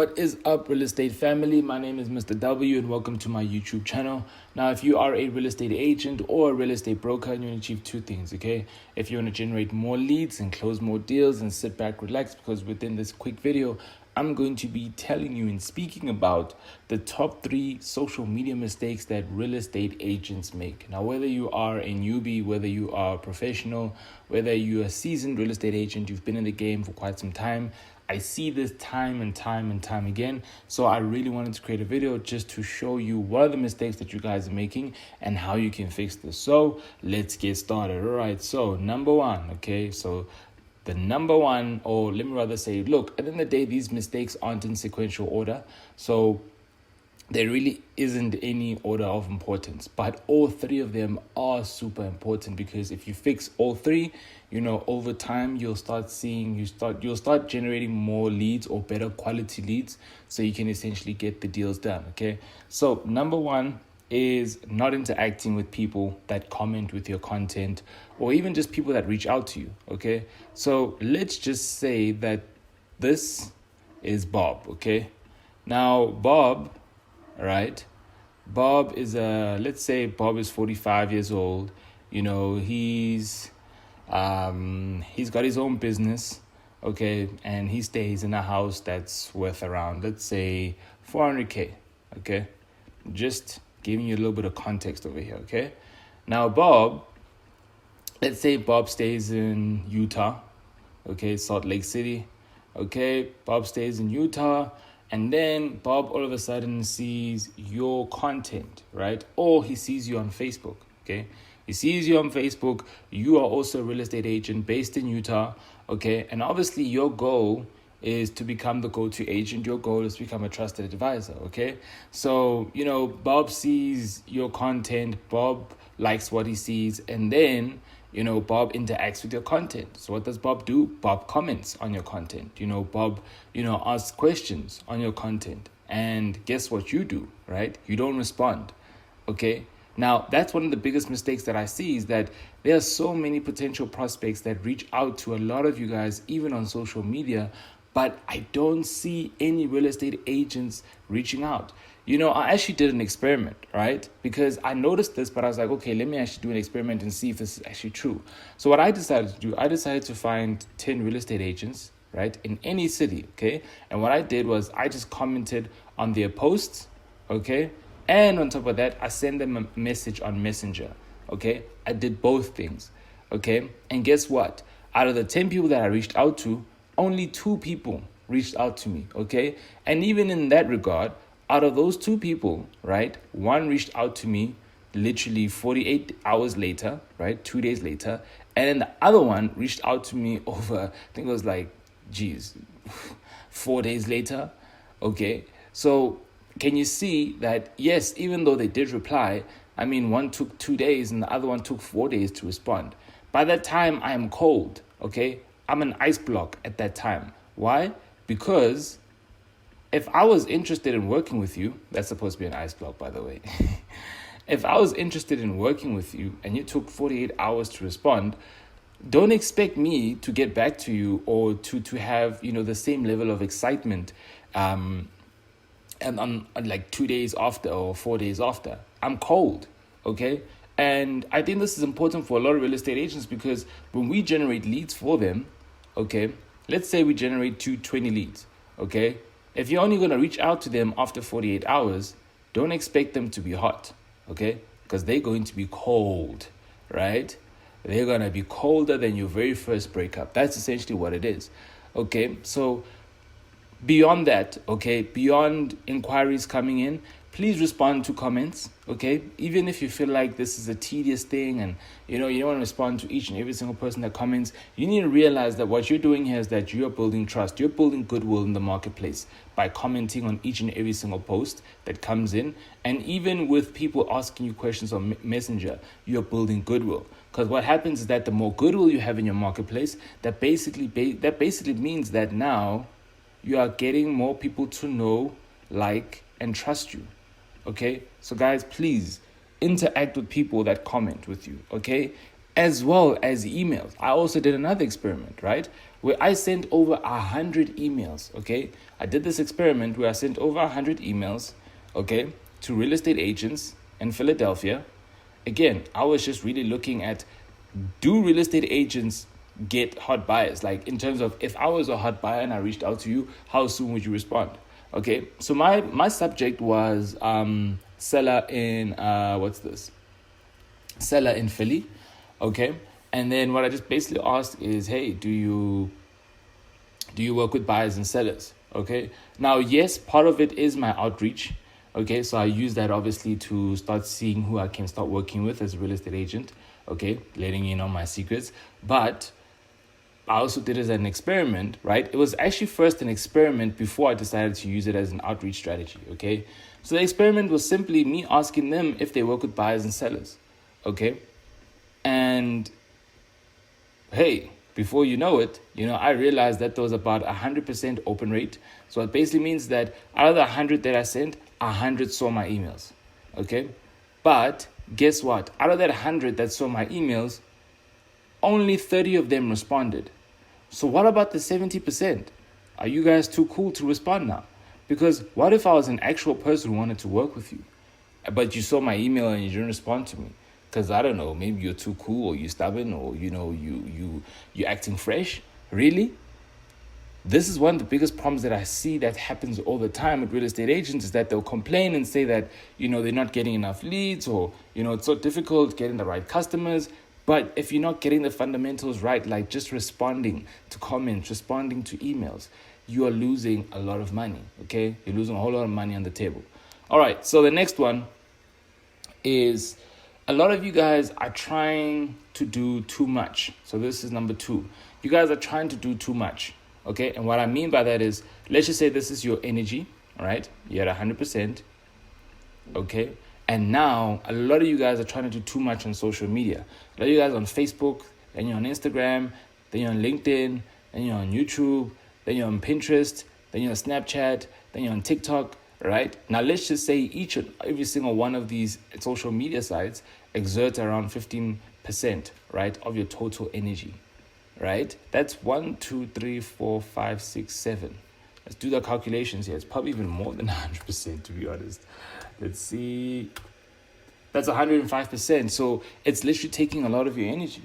What is up, real estate family? My name is Mr. W and welcome to my YouTube channel. Now, if you are a real estate agent or a real estate broker, you want to achieve two things, okay? If you want to generate more leads and close more deals and sit back, relax, because within this quick video, I'm going to be telling you and speaking about the top 3 social media mistakes that real estate agents make. Now, whether you are a newbie, whether you are a professional, whether you're a seasoned real estate agent, you've been in the game for quite some time, I see this time and time again. So I really wanted to create a video just to show you what are the mistakes that you guys are making and how you can fix this. So let's get started. All right. So number one, okay. So the number one, or let me rather say, look, at the end of the day, these mistakes aren't in sequential order. So there really isn't any order of importance, but all 3 of them are super important, because if you fix all 3, over time you'll start generating more leads or better quality leads, so you can essentially get the deals done. Okay, so number 1 is not interacting with people that comment with your content, or even just people that reach out to you. Okay, so let's just say that this is Bob. Okay, now Bob, right? Bob is let's say Bob is 45 years old. He's got his own business, okay, and he stays in a house that's worth around, let's say, 400k. Okay, just giving you a little bit of context over here. Okay, now Bob, let's say Bob stays in Utah, okay, Salt Lake City. Okay, Bob stays in Utah. And then Bob all of a sudden sees your content, right? Or he sees you on Facebook, okay? He sees you on Facebook. You are also a real estate agent based in Utah, okay? And obviously your goal is to become the go-to agent. Your goal is to become a trusted advisor, okay? So, Bob sees your content. Bob likes what he sees. And then, Bob interacts with your content. So what does Bob do? Bob comments on your content. Bob, asks questions on your content. And guess what you do, right? You don't respond, okay? Now, that's one of the biggest mistakes that I see, is that there are so many potential prospects that reach out to a lot of you guys, even on social media, but I don't see any real estate agents reaching out. I actually did an experiment, right? Because I noticed this, but I was like, okay, let me actually do an experiment and see if this is actually true. So what I decided to do, I decided to find 10 real estate agents, right, in any city, okay? And what I did was I just commented on their posts, okay? And on top of that, I sent them a message on Messenger, okay? I did both things, okay? And guess what? Out of the 10 people that I reached out to, only 2 people reached out to me, okay? And even in that regard, out of those 2 people, right, one reached out to me literally 48 hours later, right, 2 days later, and then the other one reached out to me over, I think it was like, 4 days later, okay? So can you see that, yes, even though they did reply, one took 2 days and the other one took 4 days to respond. By that time, I am cold, okay? I'm an ice block at that time. Why? Because if I was interested in working with you, that's supposed to be an ice block, by the way. If I was interested in working with you and you took 48 hours to respond, don't expect me to get back to you or to have, the same level of excitement and on like 2 days after or 4 days after. I'm cold, okay? And I think this is important for a lot of real estate agents, because when we generate leads for them, okay, let's say we generate 20 leads, okay? If you're only going to reach out to them after 48 hours, don't expect them to be hot, okay? Because they're going to be cold, right? They're going to be colder than your very first breakup. That's essentially what it is, okay? So beyond that, okay, beyond inquiries coming in, please respond to comments, okay? Even if you feel like this is a tedious thing and, you don't want to respond to each and every single person that comments, you need to realize that what you're doing here is that you're building trust. You're building goodwill in the marketplace by commenting on each and every single post that comes in. And even with people asking you questions on Messenger, you're building goodwill. Because what happens is that the more goodwill you have in your marketplace, that basically means that now you are getting more people to know, like, and trust you. Okay, so guys, please interact with people that comment with you. Okay, as well as emails. I also did another experiment, right? Where I sent over 100 emails, okay? I did this experiment where I sent over 100 emails, okay, to real estate agents in Philadelphia. Again, I was just really looking at, do real estate agents get hot buyers? Like, in terms of, if I was a hot buyer and I reached out to you, how soon would you respond? Okay, so my subject was seller in, seller in Philly. Okay, and then what I just basically asked is, hey, do you work with buyers and sellers? Okay, now, yes, part of it is my outreach. Okay, so I use that obviously to start seeing who I can start working with as a real estate agent. Okay, letting you know my secrets. But I also did it as an experiment, right? It was actually first an experiment before I decided to use it as an outreach strategy. Okay, so the experiment was simply me asking them if they work with buyers and sellers. Okay, and hey, before you know it, I realized that there was about 100% open rate. So it basically means that out of the 100 that I sent, 100 saw my emails. Okay, but guess what? Out of that 100 that saw my emails, only 30 of them responded. So what about the 70%? Are you guys too cool to respond now? Because what if I was an actual person who wanted to work with you, but you saw my email and you didn't respond to me? Because I don't know, maybe you're too cool, or you're stubborn, or you're acting fresh. Really? This is one of the biggest problems that I see that happens all the time with real estate agents, is that they'll complain and say that, they're not getting enough leads, or, it's so difficult getting the right customers. But if you're not getting the fundamentals right, like just responding to comments, responding to emails, you are losing a lot of money, okay? You're losing a whole lot of money on the table. All right, so the next one is, a lot of you guys are trying to do too much. So this is number 2. You guys are trying to do too much, okay? And what I mean by that is, let's just say this is your energy, all right? You're at 100%, okay? And now a lot of you guys are trying to do too much on social media. A lot of you guys on Facebook, then you're on Instagram, then you're on LinkedIn, then you're on YouTube, then you're on Pinterest, then you're on Snapchat, then you're on TikTok, right? Now let's just say each and every single one of these social media sites exerts around 15%, right, of your total energy, right? That's 1, 2, 3, 4, 5, 6, 7. Let's do the calculations here. It's probably even more than 100%, to be honest. Let's see. That's 105%. So it's literally taking a lot of your energy.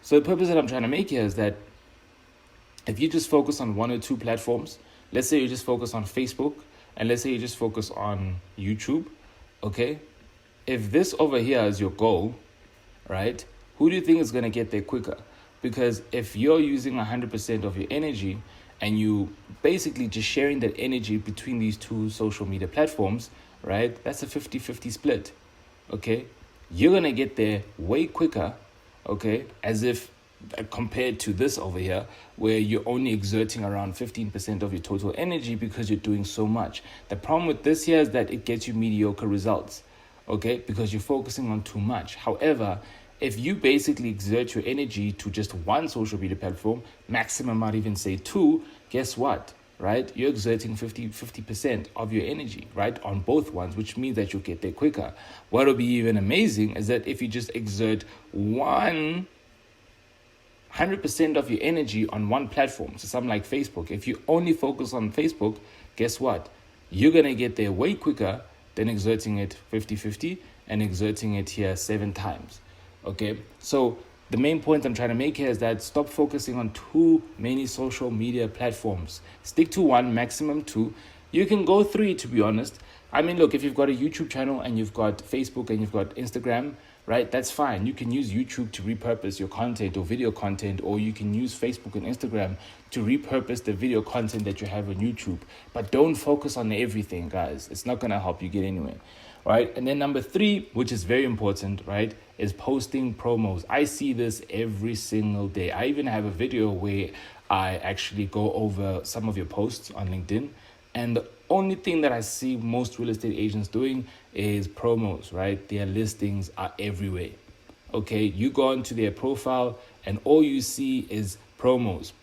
So the purpose that I'm trying to make here is that if you just focus on 1 or 2 platforms, let's say you just focus on Facebook, and let's say you just focus on YouTube, okay? If this over here is your goal, right, who do you think is going to get there quicker? Because if you're using 100% of your energy and you basically just sharing that energy between these 2 social media platforms, right, that's a 50-50 split, okay? You're going to get there way quicker, okay, as if compared to this over here, where you're only exerting around 15% of your total energy because you're doing so much. The problem with this here is that it gets you mediocre results, okay, because you're focusing on too much. However, if you basically exert your energy to just 1 social media platform, maximum I'd even say 2, guess what, right? You're exerting 50% of your energy, right, on both ones, which means that you'll get there quicker. What will be even amazing is that if you just exert 100% of your energy on 1 platform, so something like Facebook, if you only focus on Facebook, guess what? You're going to get there way quicker than exerting it 50-50 and exerting it here 7 times. Okay, so the main point I'm trying to make here is that stop focusing on too many social media platforms. Stick to 1, maximum 2. You can go 3, to be honest. I mean, look, if you've got a YouTube channel and you've got Facebook and you've got Instagram, right, that's fine. You can use YouTube to repurpose your content or video content, or you can use Facebook and Instagram to repurpose the video content that you have on YouTube. But don't focus on everything, guys. It's not going to help you get anywhere. Right, and then number 3, which is very important, right, is posting promos. I see this every single day. I even have a video where I actually go over some of your posts on LinkedIn, and the only thing that I see most real estate agents doing is promos, right? Their listings are everywhere. Okay, you go into their profile and all you see is promos.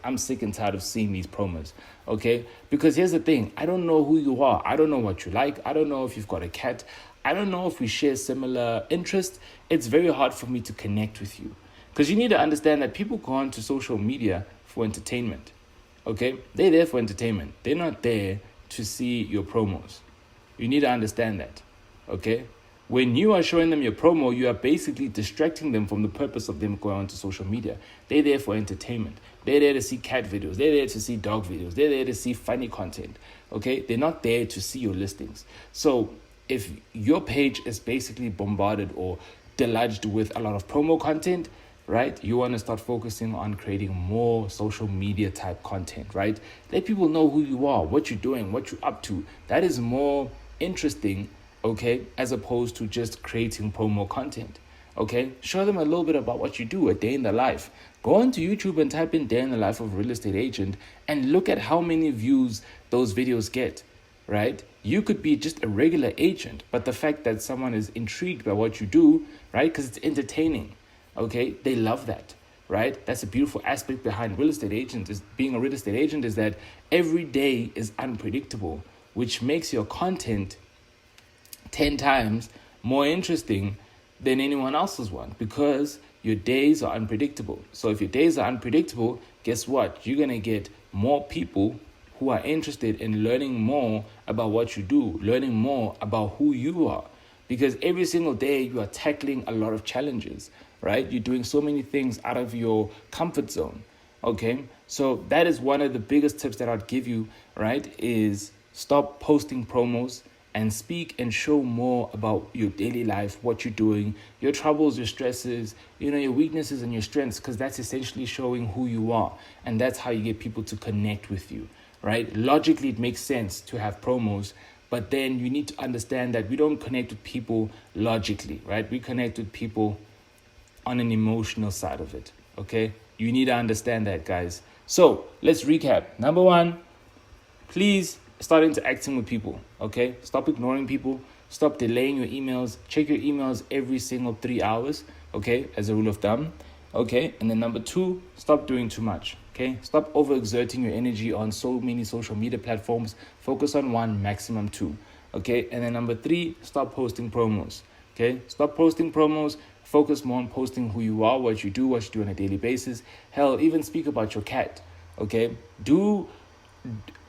I'm sick and tired of seeing these promos, okay? Because here's the thing, I don't know who you are. I don't know what you like. I don't know if you've got a cat. I don't know if we share similar interests, it's very hard for me to connect with you. Because you need to understand that people go onto social media for entertainment. Okay? They're there for entertainment. They're not there to see your promos. You need to understand that. Okay? When you are showing them your promo, you are basically distracting them from the purpose of them going onto social media. They're there for entertainment. They're there to see cat videos. They're there to see dog videos. They're there to see funny content. Okay? They're not there to see your listings. So if your page is basically bombarded or deluged with a lot of promo content, right, you want to start focusing on creating more social media type content, right? Let people know who you are, what you're doing, what you're up to. That is more interesting, okay, as opposed to just creating promo content. Okay, show them a little bit about what you do, a day in the life. Go onto YouTube and type in day in the life of a real estate agent and look at how many views those videos get, right? You could be just a regular agent, but the fact that someone is intrigued by what you do, right, because it's entertaining, okay, they love that, right? That's a beautiful aspect behind real estate agent. Is being a real estate agent is that every day is unpredictable, which makes your content 10 times more interesting than anyone else's one, because your days are unpredictable. So if your days are unpredictable, guess what? You're going to get more people who are interested in learning more about what you do, learning more about who you are. Because every single day you are tackling a lot of challenges, right? You're doing so many things out of your comfort zone, okay? So that is one of the biggest tips that I'd give you, right? Is stop posting promos and speak and show more about your daily life, what you're doing, your troubles, your stresses, your weaknesses and your strengths, because that's essentially showing who you are. And that's how you get people to connect with you, right? Logically, it makes sense to have promos, but then you need to understand that we don't connect with people logically, right? We connect with people on an emotional side of it, okay? You need to understand that, guys. So let's recap. Number one, please start interacting with people, okay? Stop ignoring people. Stop delaying your emails. Check your emails every single 3 hours, okay, as a rule of thumb, okay? And then number two, stop doing too much, okay? Stop overexerting your energy on so many social media platforms. Focus on one, maximum two, okay? And then number three, stop posting promos, okay? Stop posting promos. Focus more on posting who you are, what you do on a daily basis. Hell, even speak about your cat, okay?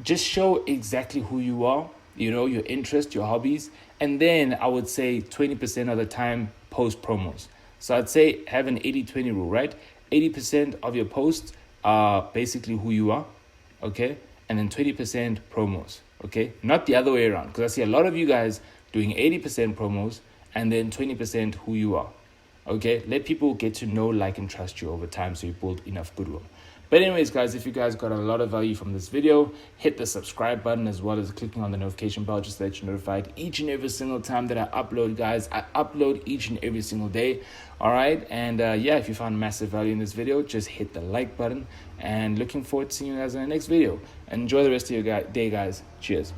Just show exactly who you are, your interests, your hobbies. And then I would say 20% of the time, post promos. So I'd say have an 80-20 rule, right? 80% of your posts are basically who you are, okay? And then 20% promos, okay? Not the other way around, because I see a lot of you guys doing 80% promos and then 20% who you are, okay? Let people get to know, like, and trust you over time so you build enough goodwill. But anyways, guys, if you guys got a lot of value from this video, hit the subscribe button as well as clicking on the notification bell just to let you notified each and every single time that I upload, guys. I upload each and every single day, all right? And yeah, if you found massive value in this video, just hit the like button. And looking forward to seeing you guys in the next video. Enjoy the rest of your day, guys. Cheers.